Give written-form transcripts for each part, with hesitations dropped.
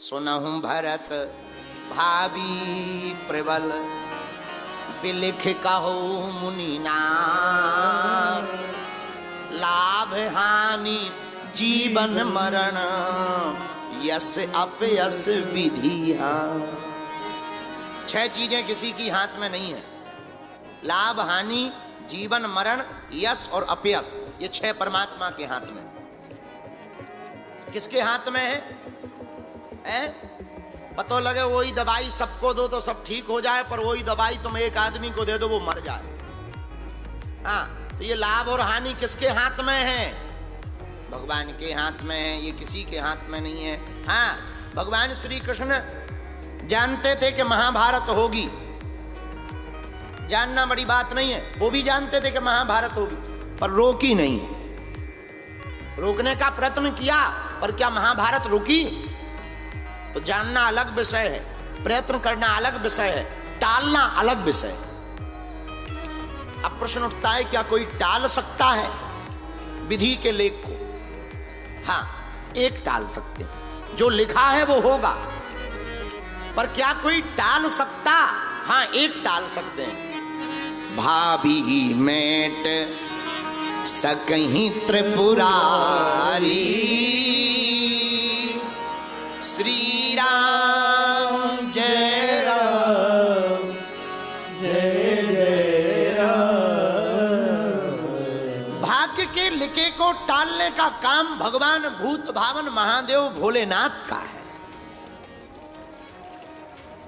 सुनहु भरत भावी प्रबल, बिलिख कहो मुनिनाथ, लाभ हानि जीवन मरण, यस अपयस विधि। छह चीजें किसी की हाथ में नहीं है, लाभ हानि जीवन मरण यश और अपयश, ये छह परमात्मा के हाथ में। किसके हाथ में है? पता लगे वही दवाई सबको दो तो सब ठीक हो जाए, पर वही दवाई तुम एक आदमी को दे दो वो मर जाए। हाँ, तो ये लाभ और हानि किसके हाथ में है? भगवान के हाथ में है, ये किसी के हाथ में नहीं है। हाँ, भगवान श्री कृष्ण जानते थे कि महाभारत होगी, जानना बड़ी बात नहीं है, वो भी जानते थे कि महाभारत होगी, पर रोकी नहीं। रोकने का प्रयत्न किया, पर क्या महाभारत रुकी? तो जानना अलग विषय है, प्रयत्न करना अलग विषय है, टालना अलग विषय है। अब प्रश्न उठता है, क्या कोई टाल सकता है विधि के लेख को? हाँ, एक टाल सकते हैं, जो लिखा है वो होगा, पर क्या कोई टाल सकता? हाँ, एक टाल सकते हैं। भाभी मेट सकहीं त्रिपुरारी, श्री राम जय राम जय जय राम। भाग्य के लिखे को टालने का काम भगवान भूत भावन महादेव भोलेनाथ का है।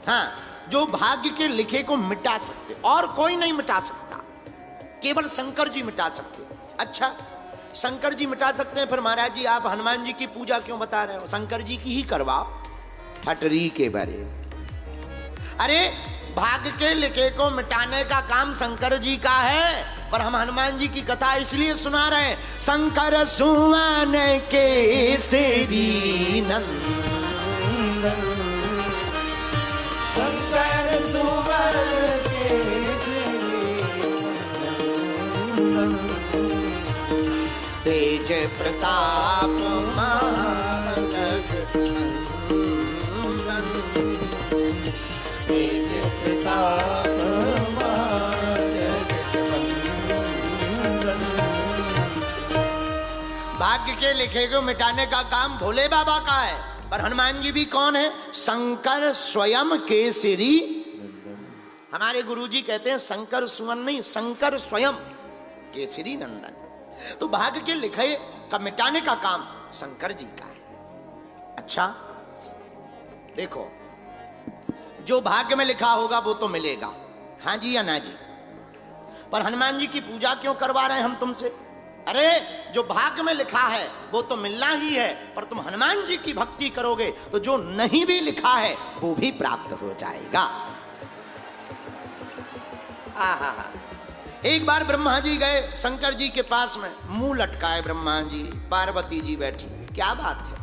हाँ, जो भाग्य के लिखे को मिटा सकते, और कोई नहीं मिटा सकता, केवल शंकर जी मिटा सकते। अच्छा, शंकर जी मिटा सकते हैं, फिर महाराज जी आप हनुमान जी की पूजा क्यों बता रहे हो? शंकर जी की ही करवाओ, ठटरी के बारे। अरे, भाग्य के लिखे को मिटाने का काम शंकर जी का है, पर हम हनुमान जी की कथा इसलिए सुना रहे हैं, शंकर सुवन केसरी नंदन, शंकर सुवन केसरी नंदन, तेज प्रताप महाजगवंदन, तेज प्रताप महाजगवंदन। भाग्य के लिखे को मिटाने का काम भोले बाबा का है, पर हनुमान जी भी कौन है? शंकर स्वयं केसरी। हमारे गुरुजी कहते हैं शंकर सुवन नहीं, शंकर स्वयं केसरी नंदन। तो भाग्य के लिखे का मिटाने का काम शंकर जी का है। अच्छा, देखो, जो भाग्य में लिखा होगा वो तो मिलेगा, हाँ जी या ना जी? पर हनुमान जी की पूजा क्यों करवा रहे हैं हम तुमसे? अरे, जो भाग्य में लिखा है वो तो मिलना ही है, पर तुम हनुमान जी की भक्ति करोगे तो जो नहीं भी लिखा है वो भी प्राप्त हो जाएगा। आहा, एक बार ब्रह्मा जी गए शंकर जी के पास में, मुंह लटकाए ब्रह्मा जी, पार्वती जी बैठी। क्या बात है,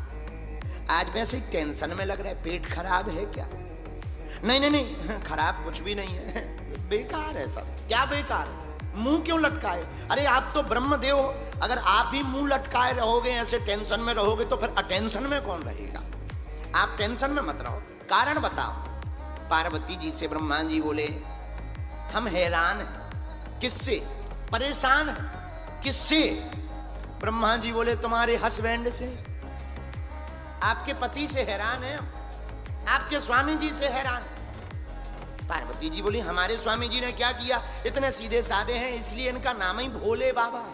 आज वैसे टेंशन में लग रहा है, पेट खराब है क्या? नहीं नहीं नहीं, खराब कुछ भी नहीं है, बेकार है सब। क्या बेकार? मुंह क्यों लटकाए? अरे, आप तो ब्रह्मदेव हो, अगर आप ही मुंह लटकाए रहोगे, ऐसे टेंशन में रहोगे, तो फिर अटेंशन में कौन रहेगा? आप टेंशन में मत रहो, कारण बताओ। पार्वती जी से ब्रह्मा जी बोले, हम हैरान हैं। किससे? परेशान है। किससे? ब्रह्मा जी बोले, तुम्हारे हस्बैंड से, आपके पति से हैरान है, आपके स्वामी जी से हैरान। पार्वती जी बोली, हमारे स्वामी जी ने क्या किया? इतने सीधे साधे हैं, इसलिए इनका नाम ही भोले बाबा है।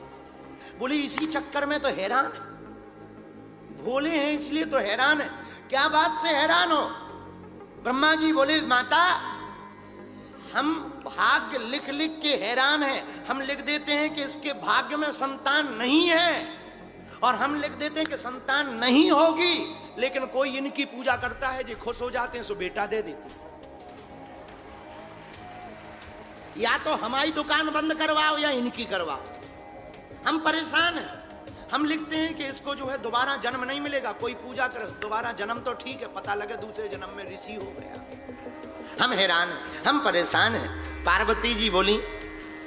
बोली, इसी चक्कर में तो हैरान है, भोले हैं इसलिए तो हैरान है। क्या बात से हैरान हो? ब्रह्मा जी बोले, माता, हम भाग्य लिख लिख के हैरान हैं। हम लिख देते हैं कि इसके भाग्य में संतान नहीं है, और हम लिख देते हैं कि संतान नहीं होगी, लेकिन कोई इनकी पूजा करता है, जो खुश हो जाते हैं सो बेटा दे देते हैं। या तो हमारी दुकान बंद करवाओ या इनकी करवाओ। हम परेशान हैं। हम लिखते हैं कि इसको जो है दोबारा जन्म नहीं मिलेगा, कोई पूजा करे, दोबारा जन्म तो ठीक है, पता लगे दूसरे जन्म में ऋषि हो गया। हम हैरान हैं, हम परेशान हैं। पार्वती जी बोली,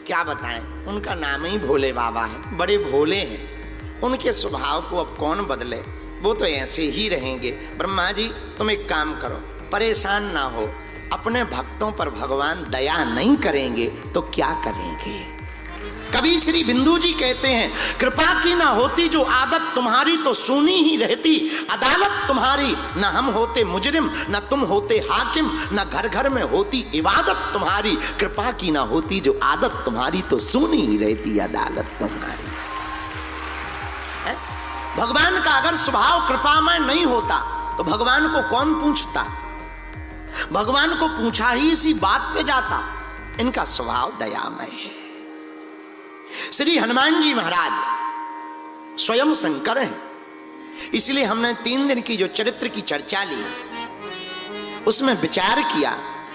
क्या बताएं, उनका नाम ही भोले बाबा है, बड़े भोले हैं, उनके स्वभाव को अब कौन बदले। वो तो ऐसे ही रहेंगे। ब्रह्मा जी तुम एक काम करो, परेशान ना हो, अपने भक्तों पर भगवान दया नहीं करेंगे तो क्या करेंगे। कभी श्री बिंदु जी कहते हैं, कृपा की ना होती जो आदत तुम्हारी तो सुनी ही रहती अदालत तुम्हारी, न हम होते मुजरिम न तुम होते हाकिम, न घर घर में होती इबादत तुम्हारी। कृपा की ना होती जो आदत तुम्हारी तो सुनी ही रहती अदालत तुम्हारी। है? भगवान का अगर स्वभाव कृपामय नहीं होता तो भगवान को कौन पूछता, भगवान को पूछा ही इसी बात पे जाता। इनका स्वभाव दयामय है। श्री हनुमान जी महाराज स्वयं शंकर हैं, इसलिए हमने 3 दिन की जो चरित्र की चर्चा ली उसमें विचार किया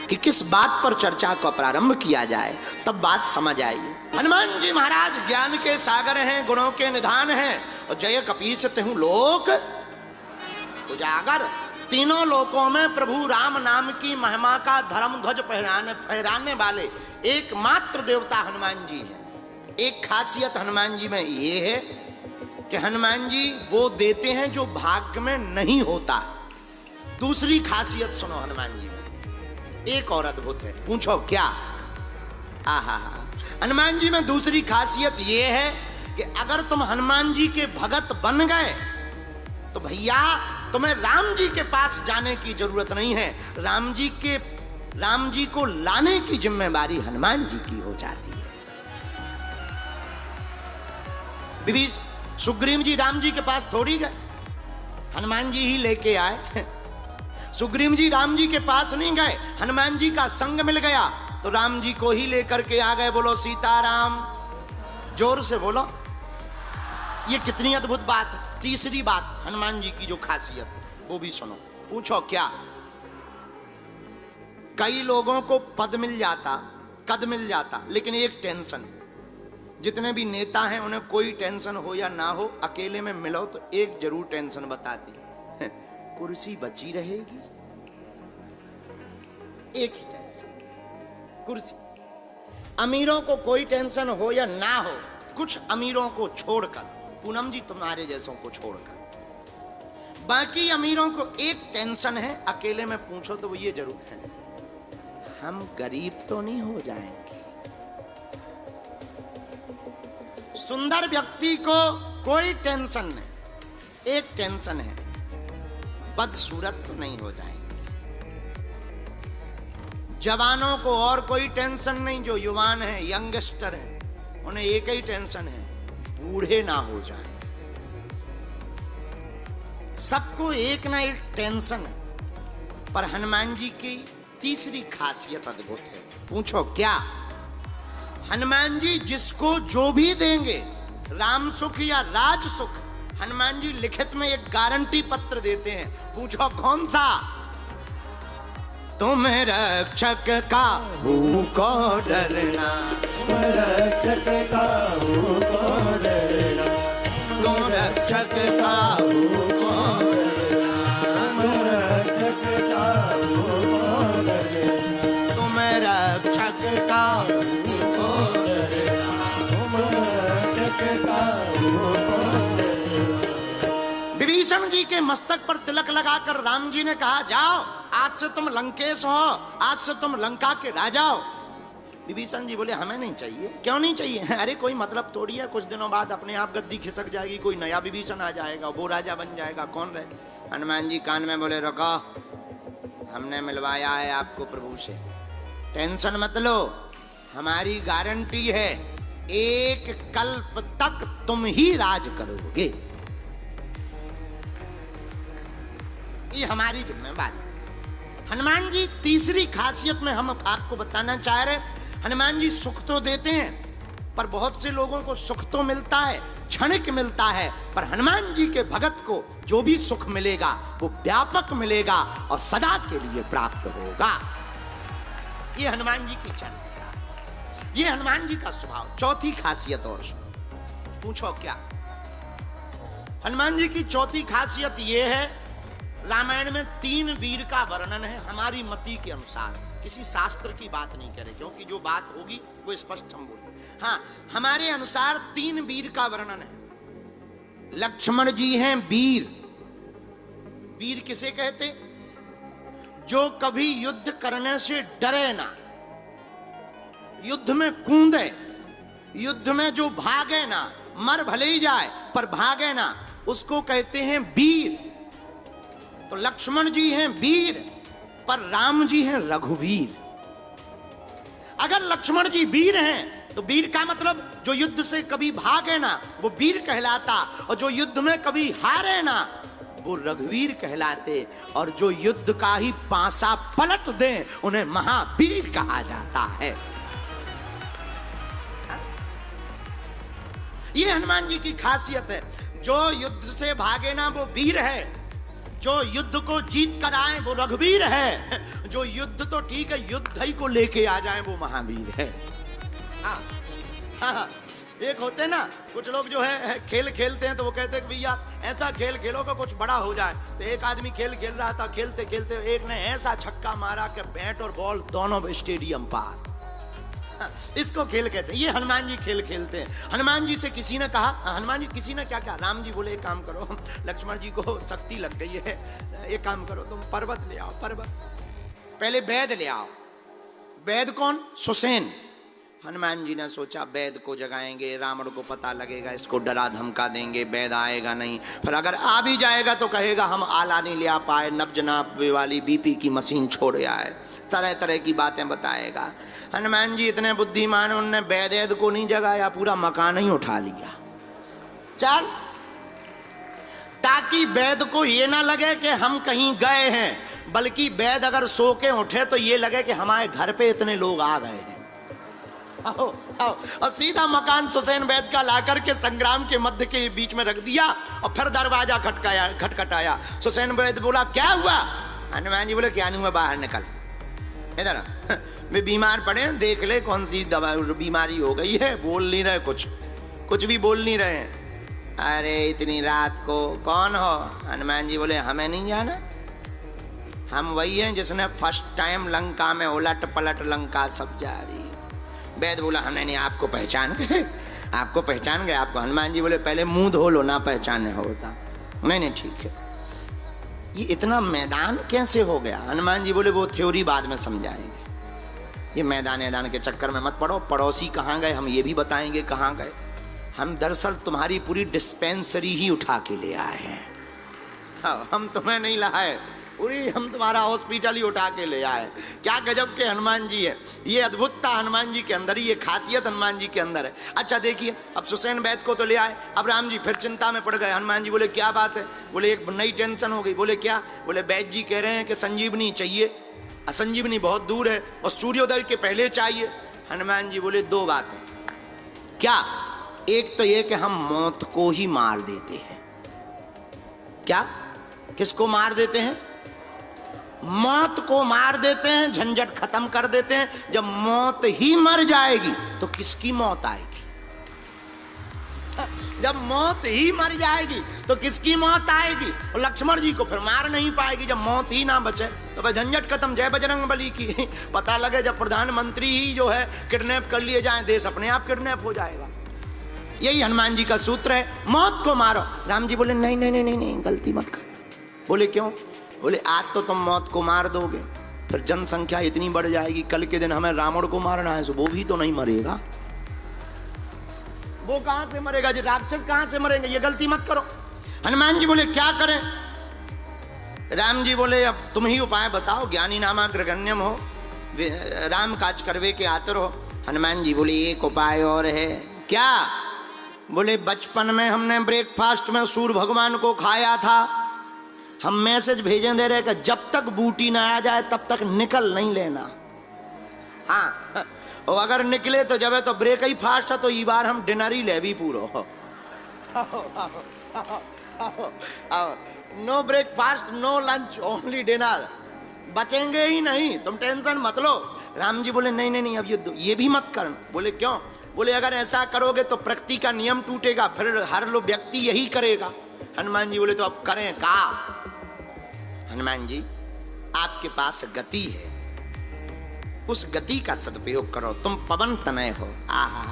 कि किस बात पर चर्चा को प्रारंभ किया जाए, तब बात समझ आई। हनुमान जी महाराज ज्ञान के सागर हैं, गुणों के निधान हैं, और जय कपीस तिहु लोक उजागर। तीनों लोकों में प्रभु राम नाम की महिमा का धर्म ध्वज फहराने वाले एकमात्र देवता हनुमान जी हैं। एक खासियत हनुमान जी में ये है कि हनुमान जी वो देते हैं जो भाग्य में नहीं होता। दूसरी खासियत सुनो हनुमान जी में, एक और अद्भुत है, पूछो क्या। आहा, हनुमान जी में दूसरी खासियत ये है कि अगर तुम हनुमान जी के भगत बन गए तो भैया तुम्हें राम जी के पास जाने की जरूरत नहीं है, राम जी को लाने की जिम्मेदारी हनुमान जी की हो जाती है। सुग्रीव जी राम जी के पास थोड़ी गए, हनुमान जी ही लेके आए। सुग्रीव जी राम जी के पास नहीं गए, हनुमान जी का संग मिल गया तो राम जी को ही लेकर के आ गए। बोलो सीताराम, जोर से बोलो। ये कितनी अद्भुत बात है। तीसरी बात हनुमान जी की जो खासियत है वो भी सुनो, पूछो क्या। कई लोगों को पद मिल जाता, कद मिल जाता, लेकिन एक टेंशन है। जितने भी नेता हैं उन्हें कोई टेंशन हो या ना हो, अकेले में मिलो तो एक जरूर टेंशन बताती, कुर्सी बची रहेगी। एक ही टेंशन, कुर्सी। अमीरों को कोई टेंशन हो या ना हो, कुछ अमीरों को छोड़कर, पूनम जी तुम्हारे जैसों को छोड़कर, बाकी अमीरों को एक टेंशन है, अकेले में पूछो तो वो ये जरूर है, हम गरीब तो नहीं हो जाएंगे। सुंदर व्यक्ति को कोई टेंशन नहीं, एक टेंशन है, बदसूरत तो नहीं हो जाएंगे। जवानों को और कोई टेंशन नहीं, जो युवान है, यंगस्टर है, उन्हें एक ही टेंशन है, बूढ़े ना हो जाएं। सबको एक ना एक टेंशन है। पर हनुमान जी की तीसरी खासियत अद्भुत है, पूछो क्या। हनुमान जी जिसको जो भी देंगे, राम सुख या राज सुख, हनुमान जी लिखित में एक गारंटी पत्र देते हैं। पूछो कौन सा। तुम रक्षक का को डरना, तुम रक्षक का को डरना, तुम रक्षक का को डरना, तुम रक्षक का विभीषण जी के मस्तक पर तिलक लगाकर राम जी ने कहा, जाओ आज से तुम लंकेश हो, आज से तुम लंका के राजा हो। विभीषण जी बोले हमें नहीं चाहिए। क्यों नहीं चाहिए? अरे कोई मतलब थोड़ी है, कुछ दिनों बाद अपने आप गद्दी खिसक जाएगी, कोई नया विभीषण आ जाएगा, वो राजा बन जाएगा, कौन रहे। हनुमान जी कान में बोले, रुको, हमने मिलवाया है आपको प्रभु से, टेंशन मत लो, हमारी गारंटी है, एक कल्प तक तुम ही राज करोगे, ये हमारी जिम्मेदारी। हनुमान जी तीसरी खासियत में हम आपको बताना चाह रहे, हनुमान जी सुख तो देते हैं, पर बहुत से लोगों को सुख तो मिलता है, क्षणिक मिलता है, पर हनुमान जी के भगत को जो भी सुख मिलेगा वो व्यापक मिलेगा और सदा के लिए प्राप्त होगा। ये हनुमान जी की चरित्र, ये हनुमान जी का स्वभाव। चौथी खासियत और पूछो क्या। हनुमान जी की चौथी खासियत ये है, रामायण में 3 वीर का वर्णन है हमारी मति के अनुसार, किसी शास्त्र की बात नहीं करे, क्योंकि जो बात होगी वो स्पष्ट हम बोलेंगे। हाँ, हमारे अनुसार 3 वीर का वर्णन है। लक्ष्मण जी हैं वीर, वीर किसे कहते? जो कभी युद्ध करने से डरे ना, युद्ध में कूदे, युद्ध में जो भागे ना, मर भले ही जाए पर भागे ना, उसको कहते हैं वीर। तो लक्ष्मण जी हैं वीर, पर राम जी हैं रघुवीर। अगर लक्ष्मण जी वीर हैं तो वीर का मतलब जो युद्ध से कभी भागे ना वो वीर कहलाता, और जो युद्ध में कभी हारे ना वो रघुवीर कहलाते, और जो युद्ध का ही पासा पलट दे उन्हें महावीर कहा जाता है। ये हनुमान जी की खासियत है। जो युद्ध से भागे ना वो वीर है, जो युद्ध को जीत कर आए वो रघुवीर है, जो युद्ध तो ठीक है युद्ध ही को लेके आ जाए वो महावीर है। हाँ, हाँ, एक होते ना कुछ लोग जो है खेल खेलते हैं तो वो कहते हैं कि भैया ऐसा खेल खेलो कि कुछ बड़ा हो जाए। तो एक आदमी खेल खेल रहा था, खेलते खेलते एक ने ऐसा छक्का मारा कि बैट और बॉल दोनों स्टेडियम पार। इसको खेल कहते हैं। ये हनुमान जी खेल खेलते हैं। हनुमान जी से किसी ने कहा, हनुमान जी किसी ने क्या कहा, राम जी बोले एक काम करो, लक्ष्मण जी को शक्ति लग गई है, एक काम करो तुम पर्वत ले आओ, पर्वत, पहले वैद ले आओ। वैद कौन? सुसेन। हनुमान जी ने सोचा वैद को जगाएंगे, रावण को पता लगेगा, इसको डरा धमका देंगे, वैद आएगा नहीं, फिर अगर आ भी जाएगा तो कहेगा हम आला नहीं ले आ पाए, नब्ज नापे वाली बीपी की मशीन छोड़ आए, तरह तरह की बातें बताएगा। हनुमान जी इतने बुद्धिमान, उनने वैद को नहीं जगाया, पूरा मकान ही उठा लिया, चल, ताकि वैद को ये ना लगे कि हम कहीं गए हैं, बल्कि वैद अगर सो के उठे तो ये लगे कि हमारे घर पे इतने लोग आ गए हैं। आओ, आओ, और सीधा मकान सुसेन वैद का लाकर के संग्राम के मध्य के बीच में रख दिया, और फिर दरवाजा खटखटाया। सुसेन वैद बोला क्या हुआ? हनुमान जी बोले क्या नहीं हुआ, बाहर निकल, इधर वे बीमार पड़े हैं, देख ले कौन सी दवा बीमारी हो गई है। बोल नहीं रहे, कुछ भी बोल नहीं रहे। अरे इतनी रात को कौन हो? हनुमान जी बोले हमें नहीं जाना, हम वही हैं जिसने फर्स्ट टाइम लंका में उलट पलट लंका सब जारी। वैद बोला हमने नहीं, आपको पहचान गए, आपको पहचान गए आपको। हनुमान जी बोले पहले मुंह धो लो ना पहचाने होता। नहीं ठीक है। ये इतना मैदान कैसे हो गया? हनुमान जी बोले वो थ्योरी बाद में समझाएंगे, ये मैदान के चक्कर में मत पड़ो। पड़ोसी कहाँ गए हम ये भी बताएंगे कहाँ गए। हम दरअसल तुम्हारी पूरी डिस्पेंसरी ही उठा के ले आए हैं, हम तुम्हें नहीं लाए, पूरी हम तुम्हारा हॉस्पिटल ही उठा के ले आए। क्या गजब के हनुमान जी है, ये अद्भुतता हनुमान जी के अंदर ही, ये खासियत हनुमान जी के अंदर है। अच्छा देखिए, अब सुसेन वैद को तो ले आए, अब राम जी फिर चिंता में पड़ गए। हनुमान जी बोले क्या बात है? बोले एक नई टेंशन हो गई। बोले क्या? बोले वैद जी कह रहे हैं कि संजीवनी चाहिए, संजीवनी बहुत दूर है और सूर्योदय के पहले चाहिए। हनुमान जी बोले दो बातें। क्या? एक तो ये कि हम मौत को ही मार देते हैं। क्या? किसको मार देते हैं? मौत को मार देते हैं, झंझट खत्म कर देते हैं। जब मौत ही मर जाएगी तो किसकी मौत आएगी? जब मौत ही मर जाएगी तो किसकी मौत आएगी? और लक्ष्मण जी को फिर मार नहीं पाएगी जब मौत ही ना बचे, तो भाई झंझट खत्म। जय बजरंग बली की। पता लगे जब प्रधानमंत्री ही जो है किडनैप कर लिए जाए, देश अपने आप किडनैप हो जाएगा। यही हनुमान जी का सूत्र है, मौत को मारो। राम जी बोले नहीं नहीं नहीं नहीं, गलती मत करना। बोले क्यों? बोले आज तो तुम मौत को मार दोगे, फिर जनसंख्या इतनी बढ़ जाएगी, कल के दिन हमें रावण को मारना है, वो भी तो नहीं मरेगा। वो कहां से मरेगा जी? राक्षस कहां से मरेंगे? ये गलती मत करो। हनुमान जी बोले क्या करें? राम जी बोले अब तुम ही उपाय बताओ, ज्ञानी नामा ग्रगण्यम हो, राम काज करवे के आतर हो। हनुमान जी बोले एक उपाय और है। क्या? बोले बचपन में हमने ब्रेकफास्ट में सूर्य भगवान को खाया था, हम मैसेज भेजें दे रहे कि जब तक बूटी ना आ जाए तब तक निकल नहीं लेना। हाँ, और अगर निकले तो जब है तो ब्रेक ही फास्ट है, तो ये बार हम डिनर ही ले भी पूरो। No breakfast no lunch only dinner, बचेंगे ही नहीं, तुम टेंशन मत लो। राम जी बोले नहीं नहीं नहीं, अब ये भी मत करना। बोले क्यों? बोले अगर ऐसा करोगे तो प्रकृति का नियम टूटेगा, फिर हर लो व्यक्ति यही करेगा। हनुमान जी बोले तो अब करें का? हनुमान जी आपके पास गति है, उस गति का सदुपयोग करो। तुम पवन तनय हो, आहा,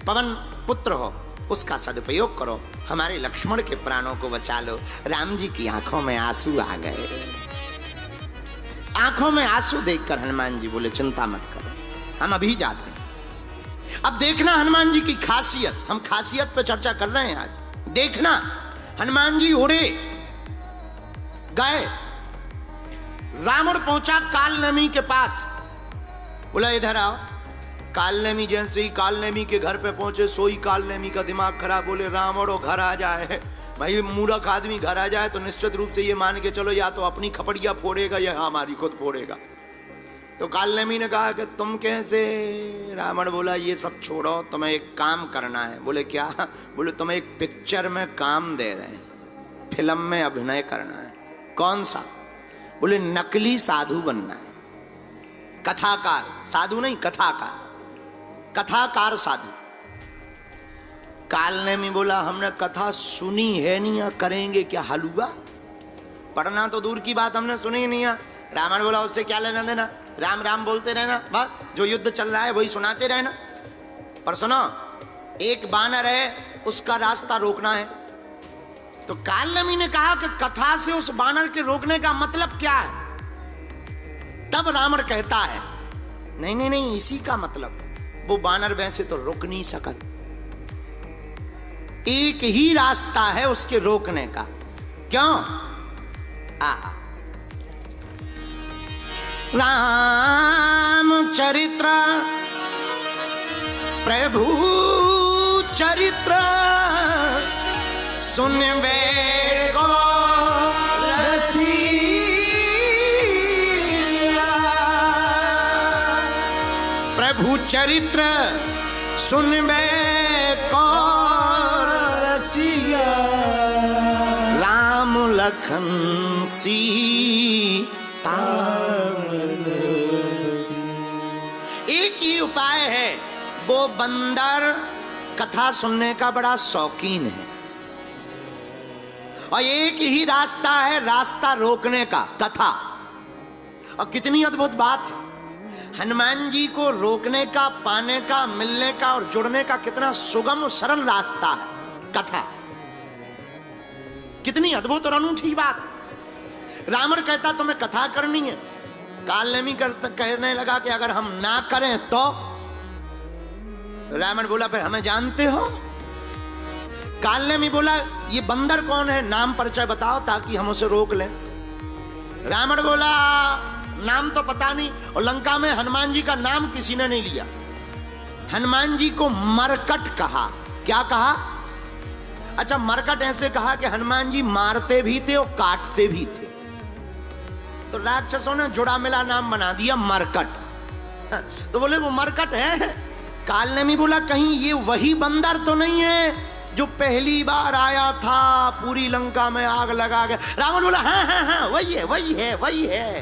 पवन पुत्र हो, उसका सदुपयोग करो, हमारे लक्ष्मण के प्राणों को बचा लो। राम जी की आंखों में आंसू आ गए। आंखों में आंसू देखकर हनुमान जी बोले चिंता मत करो, हम अभी जाते हैं। अब देखना हनुमान जी की खासियत, हम खासियत पे चर्चा कर रहे हैं आज। देखना हनुमान जी उड़े गए, रावण पहुंचा कालनेमी के पास, बोला इधर आओ। कालनेमी जैसे ही कालनेमी के घर पे पहुंचे, सोई कालनेमी का दिमाग खराब, बोले रावण घर आ जाए। भाई मूर्ख आदमी घर आ जाए तो निश्चित रूप से ये मान के चलो या तो अपनी खपड़िया फोड़ेगा या हमारी खुद फोड़ेगा। तो कालनेमी ने कहा कि तुम कैसे? रावण बोला ये सब छोड़ो, तुम्हें एक काम करना है। बोले क्या? बोले तुम्हें एक पिक्चर में काम दे रहे हैं, फिल्म में अभिनय करना है। कौन सा? बोले नकली साधु बनना है, कथाकार, साधु नहीं कथाकार, कथाकार साधु। कालनेमी बोला हमने कथा सुनी है नहीं, या करेंगे क्या हलवा? पढ़ना तो दूर की बात, हमने सुनी नहीं है। रावण बोला उससे क्या लेना देना, राम राम बोलते रहना, बस जो युद्ध चल रहा है वही सुनाते रहना। पर सुनो, एक बानर है, उसका रास्ता रोकना है। तो कालनेमी ने कहा कि कथा से उस बानर के रोकने का मतलब क्या है? तब रावण कहता है नहीं नहीं नहीं, इसी का मतलब वो बानर वैसे तो रुक नहीं सका, एक ही रास्ता है उसके रोकने का। क्यों? राम चरित्र प्रभु चरित्र सुनवे को रसिया, प्रभु चरित्र सुनवे को रसिया, राम लखन सीता। एक ही उपाय है, वो बंदर कथा सुनने का बड़ा शौकीन है, और एक ही रास्ता है रास्ता रोकने का, कथा। और कितनी अद्भुत बात है, हनुमान जी को रोकने का, पाने का, मिलने का और जुड़ने का कितना सुगम और सरल रास्ता है, कथा। कितनी अद्भुत और अनूठी बात। रावण कहता तुम्हें कथा करनी है, कालनेमी कहने लगा कि अगर हम ना करें तो? रावण बोला फिर हमें जानते हो? कालनेमी बोला ये बंदर कौन है, नाम परिचय बताओ ताकि हम उसे रोक लें। रावण बोला नाम तो पता नहीं, और लंका में हनुमान जी का नाम किसी ने नहीं लिया। हनुमान जी को मरकट कहा। क्या कहा? अच्छा, मरकट ऐसे कहा कि हनुमान जी मारते भी थे और काटते भी थे, तो राक्षसों ने जुड़ा मिला नाम बना दिया मरकट। तो बोले वो मरकट है। कालनेमी बोला कहीं ये वही बंदर तो नहीं है जो पहली बार आया था, पूरी लंका में आग लगा गया? रावण बोला हाँ हाँ हाँ वही है वही है वही है।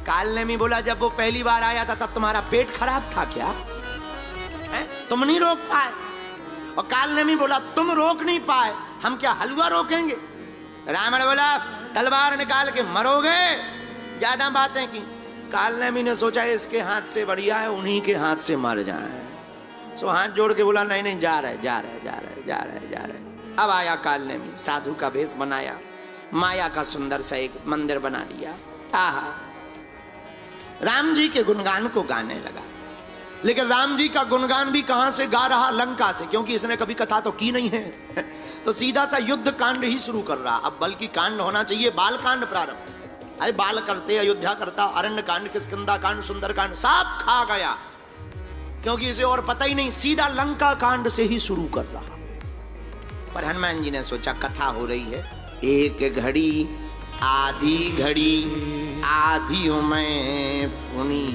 कालनेमी बोला जब वो पहली बार आया था तब तुम्हारा पेट खराब था क्या है? तुम नहीं रोक पाए? और कालनेमी बोला तुम रोक नहीं पाए, हम क्या हलवा रोकेंगे? रावण बोला तलवार निकाल के मरोगे, ज्यादा बातें की। कालनेमी ने सोचा इसके हाथ से बढ़िया है उन्हीं के हाथ से मर जाए, सो हाथ जोड़ के बोला नहीं नहीं जा रहे जा रहे जा रहे जा रहे जा रहे। अब आया कालनेमी, साधु का भेष बनाया, माया का सुंदर सा एक मंदिर बना लिया। आहा, राम जी के गुणगान को गाने लगा। लेकिन राम जी का गुणगान भी कहां से गा रहा? लंका से, क्योंकि इसने कभी कथा तो की नहीं है। तो सीधा सा युद्ध कांड ही शुरू कर रहा। अब बल्कि कांड होना चाहिए बाल कांड प्रारंभ। अरे बाल करते, अयोध्या करता, अरण्य कांड, किष्किंधा कांड, सुंदर कांड सब खा गया, क्योंकि इसे और पता ही नहीं। सीधा लंका कांड से ही शुरू कर रहा। पर हनुमान जी ने सोचा कथा हो रही है, एक घड़ी आधी घड़ी आधी मैं पुनी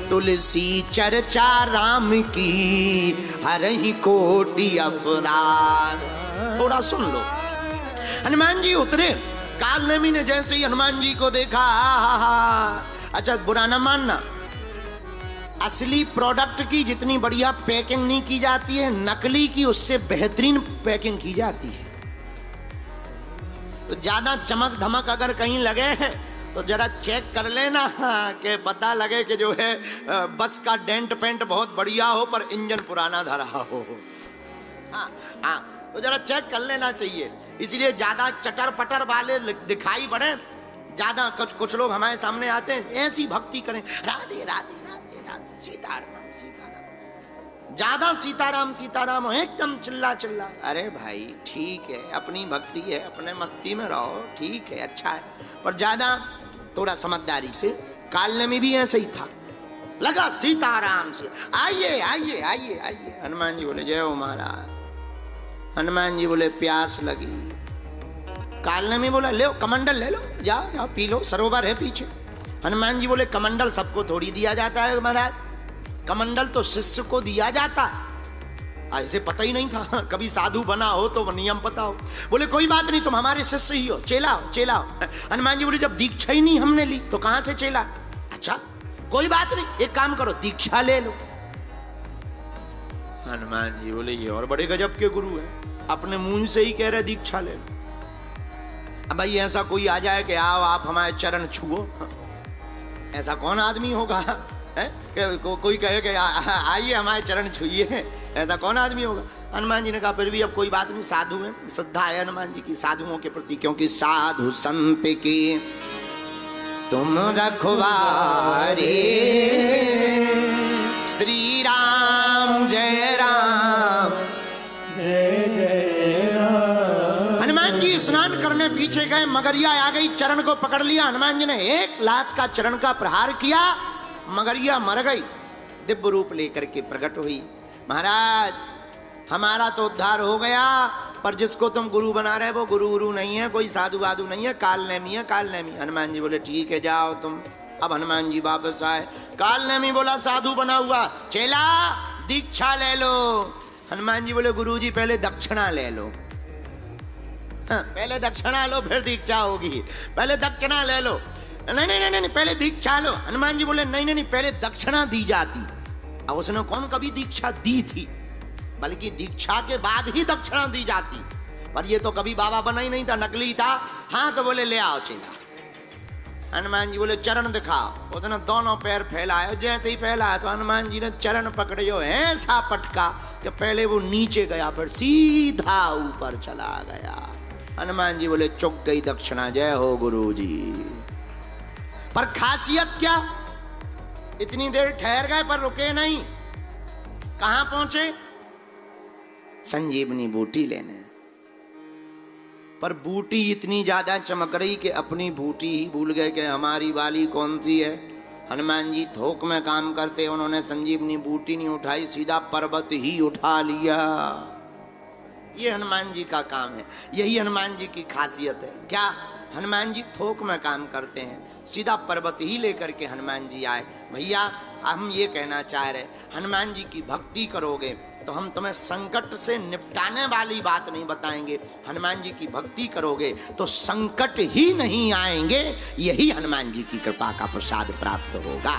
तुलसी चर्चा राम की हरहि कोटि अपराध। थोड़ा सुन लो। हनुमान जी उतरे, कालनेमी ने जैसे ही हनुमान जी को देखा, अच्छा बुरा ना मानना, असली प्रोडक्ट की जितनी बढ़िया पैकिंग नहीं की जाती है, नकली की उससे बेहतरीन पैकिंग की जाती है। तो ज्यादा चमक धमक अगर कहीं लगे तो जरा चेक कर लेना कि पता लगे कि जो है बस का डेंट पेंट बहुत बढ़िया हो पर इंजन पुराना धरा हो। हाँ हाँ, तो जरा चेक कर लेना चाहिए। इसलिए ज्यादा चटर पटर वाले दिखाई पड़े, ज्यादा कुछ लोग हमारे सामने आते हैं ऐसी भक्ति करें, राधे राधे राधे राधे सीताराम सीताराम, ज्यादा सीताराम सीताराम हो, एकदम चिल्ला चिल्ला। अरे भाई ठीक है, अपनी भक्ति है, अपने मस्ती में रहो, ठीक है, अच्छा है, पर ज्यादा थोड़ा समझदारी से। काल में भी ऐसे ही था, लगा सीताराम से, आइए आइए आइए आइए। हनुमान जी बोले जय हो महाराज। हनुमान जी बोले प्यास लगी। काल में बोला ले कमंडल ले लो, जाओ जाओ पी लो, सरोवर है पीछे। हनुमान जी बोले कमंडल सबको थोड़ी दिया जाता है महाराज, कमंडल तो शिष्य को दिया जाता है। ऐसे पता ही नहीं था, कभी साधु बना हो तो नियम पता हो। बोले कोई बात नहीं, तुम हमारे शिष्य ही हो, चेला हो चेला हो। हनुमान जी बोले जब दीक्षा ही नहीं हमने ली तो कहां से चेला? अच्छा कोई बात नहीं, एक काम करो दीक्षा ले लो। हनुमान जी बोले ये और बड़े गजब के गुरु हैं, अपने मुंह से ही कह रहे दीक्षा ले लो। अब भाई ऐसा कोई आ जाए कि आओ आप हमारे चरण छुओ, ऐसा कौन आदमी होगा है? कोई कहे कि आइए हमारे चरण छुइए, ऐसा कौन आदमी होगा? हनुमान जी ने कहा फिर भी अब कोई बात नहीं, साधु है, श्रद्धा है हनुमान जी की साधुओं के प्रति, क्योंकि साधु संत की तुम रखवारे, श्री राम जय राम जय जय राम। हनुमान जी स्नान करने पीछे गए, मगरिया आ गई, चरण को पकड़ लिया। हनुमान जी ने एक लात का चरण का प्रहार किया, मगरिया मर गई, दिव्य रूप लेकर के प्रकट हुई। महाराज हमारा तो उद्धार हो गया, पर जिसको तुम गुरु बना रहे वो गुरु नहीं है, कोई साधु वाधु नहीं है, कालनेमी है कालनेमी। हनुमान जी बोले ठीक है जाओ तुम। अब हनुमान जी वापस आए, कालनेमी बोला साधु बना हुआ, चेला दीक्षा ले लो। हनुमान जी बोले गुरु जी पहले दक्षिणा ले लो। हाँ, पहले दक्षिणा लो फिर दीक्षा होगी, पहले दक्षिणा ले लो। नहीं नहीं नहीं नहीं पहले दीक्षा लो। हनुमान जी बोले नहीं नहीं नहीं पहले दक्षिणा दी जाती। अब उसने कौन कभी दीक्षा दी थी, बल्कि दीक्षा के बाद ही दक्षिणा दी जाती, पर ये तो कभी बाबा बना ही नहीं था, नकली था। हाँ तो बोले ले आओ चेला। हनुमान जी बोले चरण दिखाओ। उसने दोनों पैर फैलाए, जैसे ही फैलाया तो हनुमान जी ने चरण पकड़े, जो ऐसा पटका कि पहले वो नीचे गया फिर सीधा ऊपर चला गया। हनुमान जी बोले चुक गई दक्षिणा, जय हो गुरु जी। पर खासियत क्या, इतनी देर ठहर गए पर रुके नहीं। कहां पहुंचे? संजीवनी बूटी लेने। पर बूटी इतनी ज्यादा चमक रही कि अपनी बूटी ही भूल गए कि हमारी वाली कौन सी है। हनुमान जी थोक में काम करते, उन्होंने संजीवनी बूटी नहीं उठाई, सीधा पर्वत ही उठा लिया। ये हनुमान जी का काम है, यही हनुमान जी की खासियत है। क्या हनुमान जी थोक में काम करते हैं, सीधा पर्वत ही लेकर के हनुमान जी आए। भैया हम ये कहना चाह रहे, हनुमान जी की भक्ति करोगे तो हम तुम्हें संकट से निपटाने वाली बात नहीं बताएंगे, हनुमान जी की भक्ति करोगे तो संकट ही नहीं आएंगे। यही हनुमान जी की कृपा का प्रसाद प्राप्त होगा।